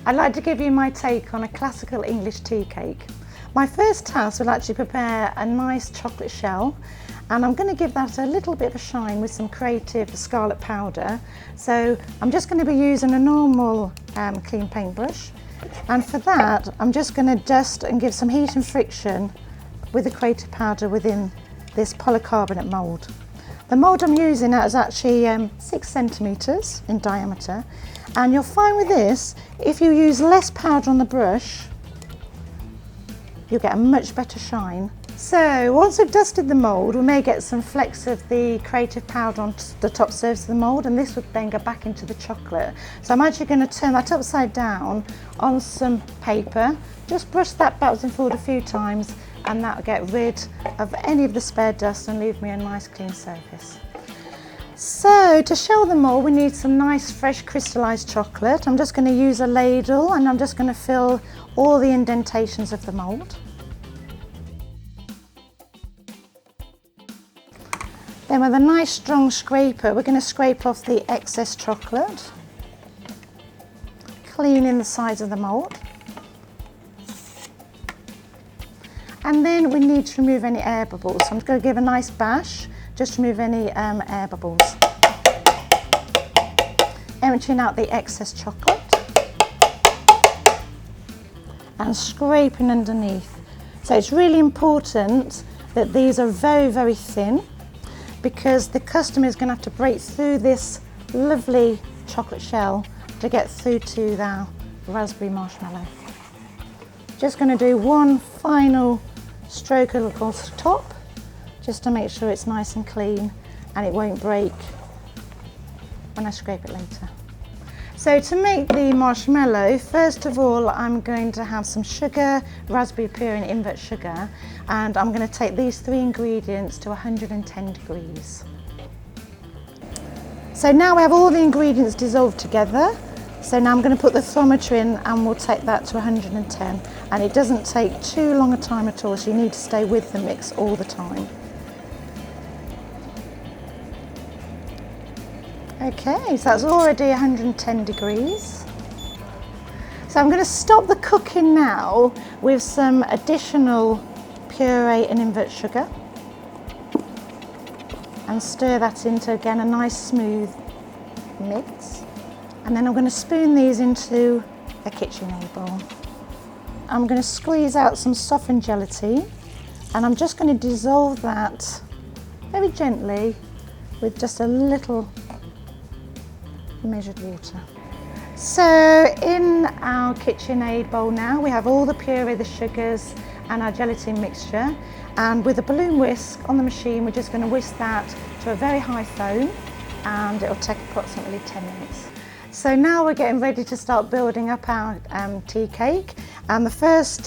I'd like to give you my take on a classical English tea cake. My first task will actually prepare a nice chocolate shell, and I'm going to give that a little bit of a shine with some creative scarlet powder. So I'm just going to be using a normal clean paintbrush, and for that I'm just going to dust and give some heat and friction with the creative powder within this polycarbonate mould. The mould I'm using is actually 6 centimetres in diameter, and you'll find with this, if you use less powder on the brush, you'll get a much better shine. So once we've dusted the mould, we may get some flecks of the creative powder on the top surface of the mould, and this would then go back into the chocolate. So I'm actually going to turn that upside down on some paper, just brush that backwards and forward a few times, and that'll get rid of any of the spare dust and leave me a nice clean surface. So to shell the mould, we need some nice fresh crystallised chocolate. I'm just going to use a ladle, and I'm just going to fill all the indentations of the mould. Then with a nice strong scraper, we're going to scrape off the excess chocolate, cleaning the sides of the mould. And then we need to remove any air bubbles. So I'm just going to give a nice bash, just remove any air bubbles. Emptying out the excess chocolate and scraping underneath. So it's really important that these are very, very thin, because the customer is going to have to break through this lovely chocolate shell to get through to the raspberry marshmallow. Just going to do one final stroke across the top, just to make sure it's nice and clean and it won't break when I scrape it later. So to make the marshmallow, first of all I'm going to have some sugar, raspberry puree and invert sugar, and I'm going to take these 3 ingredients to 110 degrees. So now we have all the ingredients dissolved together. So now I'm going to put the thermometer in, and we'll take that to 110, and it doesn't take too long a time at all, so you need to stay with the mix all the time. Okay, so that's already 110 degrees. So I'm going to stop the cooking now with some additional puree and invert sugar, and stir that into, again, a nice smooth mix. And then I'm going to spoon these into a KitchenAid bowl. I'm going to squeeze out some softened gelatine, and I'm just going to dissolve that very gently with just a little measured water. So in our KitchenAid bowl now, we have all the puree, the sugars and our gelatin mixture, and with a balloon whisk on the machine we're just going to whisk that to a very high foam, and it'll take approximately 10 minutes. So now we're getting ready to start building up our tea cake, and the first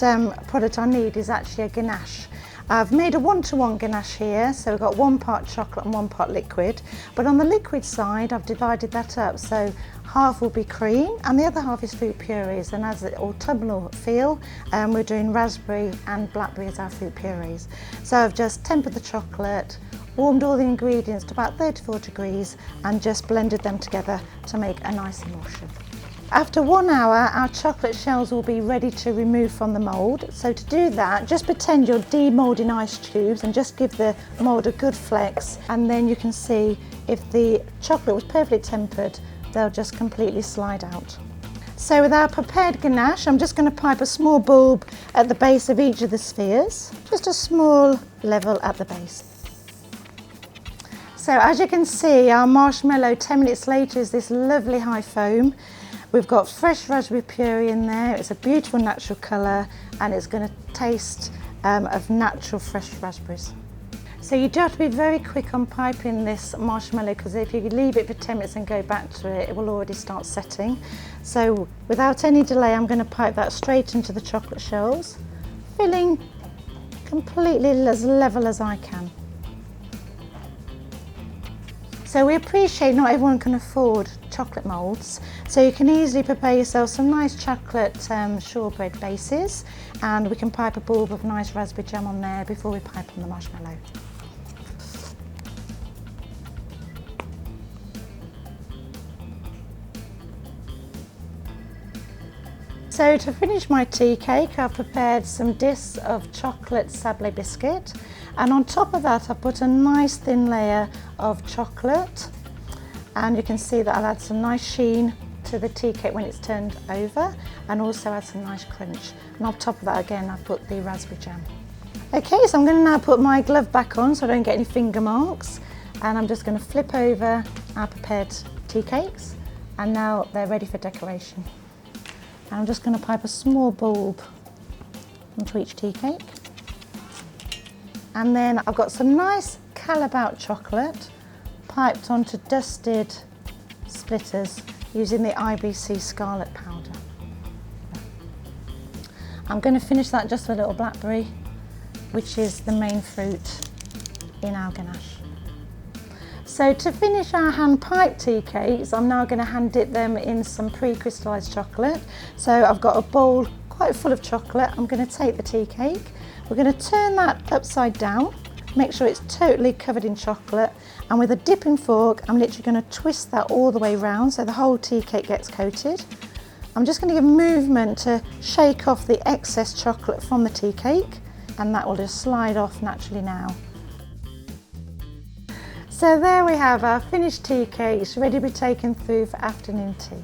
product I need is actually a ganache. I've made a 1-to-1 ganache here, so we've got 1 part chocolate and 1 part liquid, but on the liquid side I've divided that up, so half will be cream and the other half is fruit purees, and as the autumnal feel, we're doing raspberry and blackberry as our fruit purees. So I've just tempered the chocolate, warmed all the ingredients to about 34 degrees and just blended them together to make a nice emulsion. After 1 hour, our chocolate shells will be ready to remove from the mould. So to do that, just pretend you're demoulding ice cubes and just give the mould a good flex, and then you can see if the chocolate was perfectly tempered, they'll just completely slide out. So with our prepared ganache, I'm just going to pipe a small bulb at the base of each of the spheres, just a small level at the base. So as you can see, our marshmallow 10 minutes later is this lovely high foam. We've got fresh raspberry puree in there, it's a beautiful natural colour, and it's going to taste of natural fresh raspberries. So you do have to be very quick on piping this marshmallow, because if you leave it for 10 minutes and go back to it, it will already start setting. So without any delay, I'm going to pipe that straight into the chocolate shells, filling completely as level as I can. So we appreciate not everyone can afford chocolate moulds, so you can easily prepare yourself some nice chocolate shortbread bases, and we can pipe a bulb of nice raspberry jam on there before we pipe on the marshmallow. So to finish my tea cake, I've prepared some discs of chocolate sablé biscuit, and on top of that I've put a nice thin layer of chocolate, and you can see that I'll add some nice sheen to the tea cake when it's turned over, and also add some nice crunch. And on top of that again I've put the raspberry jam. Okay, so I'm going to now put my glove back on so I don't get any finger marks, and I'm just going to flip over our prepared tea cakes, and now they're ready for decoration. And I'm just going to pipe a small bulb onto each tea cake, and then I've got some nice Callebaut chocolate piped onto dusted splitters using the IBC scarlet powder. I'm going to finish that just with a little blackberry, which is the main fruit in our ganache. So to finish our hand piped tea cakes, I'm now going to hand dip them in some pre-crystallised chocolate. So I've got a bowl quite full of chocolate. I'm going to take the tea cake, we're going to turn that upside down, make sure it's totally covered in chocolate, and with a dipping fork I'm literally going to twist that all the way round so the whole tea cake gets coated. I'm just going to give movement to shake off the excess chocolate from the tea cake, and that will just slide off naturally now. So there we have our finished tea cakes ready to be taken through for afternoon tea.